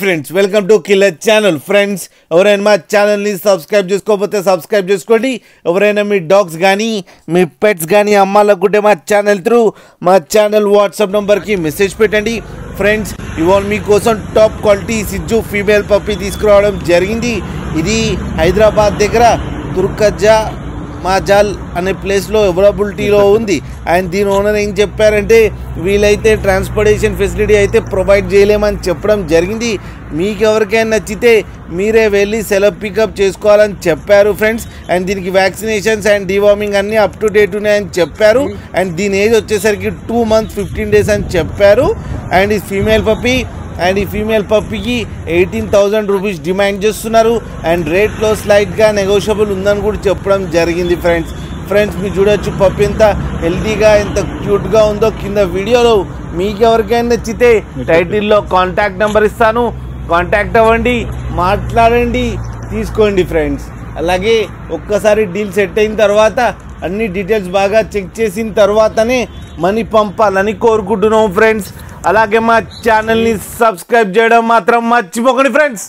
Friends welcome to killer channel. Friends ఎవరైనా మా ఛానల్ని సబ్స్క్రైబ్ చేసుకోకపోతే సబ్స్క్రైబ్ చేసుకోండి. ఎవరైనా మీ డాగ్స్ కానీ మీ పెట్స్ కానీ అమ్మాలనుకుంటే మా ఛానల్ వాట్సాప్ నెంబర్కి మెసేజ్ పెట్టండి. ఫ్రెండ్స్ ఇవాళ మీకోసం టాప్ క్వాలిటీ సిజ్జు ఫీమేల్ పప్పీ తీసుకురావడం జరిగింది. ఇది హైదరాబాద్ దగ్గర తుర్కజా మాజాల్ అనే ప్లేస్లో అవైలబిలిటీలో ఉంది. అండ్ దీని ఓనర్ ఏం చెప్పారంటే వీలైతే ట్రాన్స్పోర్టేషన్ ఫెసిలిటీ అయితే ప్రొవైడ్ చేయలేమని చెప్పడం జరిగింది. మీకు ఎవరికైనా నచ్చితే మీరే వెళ్ళి సెలవు పికప్ చేసుకోవాలని చెప్పారు ఫ్రెండ్స్. అండ్ దీనికి వ్యాక్సినేషన్స్ అండ్ డివార్మింగ్ అన్నీ అప్ టు డేట్ ఉన్నాయని చెప్పారు. అండ్ దీని ఏజ్ వచ్చేసరికి 2 months 15 days అని చెప్పారు. అండ్ ఈ ఫీమేల్ పప్పీ అండ్ ఈ ఫీమేల్ పప్పీకి 18,000 రూపీస్ డిమాండ్ చేస్తున్నారు. అండ్ రేట్లో స్లైట్గా నెగోషియబుల్ ఉందని కూడా చెప్పడం జరిగింది ఫ్రెండ్స్ మీరు చూడొచ్చు పప్పీ ఎంత హెల్తీగా ఎంత క్యూట్గా ఉందో. కింద వీడియోలో మీకు ఎవరికైనా నచ్చితే టైటిల్లో కాంటాక్ట్ నెంబర్ ఇస్తాను, కాంటాక్ట్ అవ్వండి, మాట్లాడండి, తీసుకోండి ఫ్రెండ్స్. అలాగే ఒక్కసారి డీల్ సెట్ అయిన తర్వాత అన్ని డీటెయిల్స్ బాగా చెక్ చేసిన తర్వాతనే మనీ పంపాలని కోరుకుంటున్నాం ఫ్రెండ్స్. అలాగే మా ఛానల్ని సబ్స్క్రైబ్ చేయడం మాత్రం మర్చిపోకండి ఫ్రెండ్స్.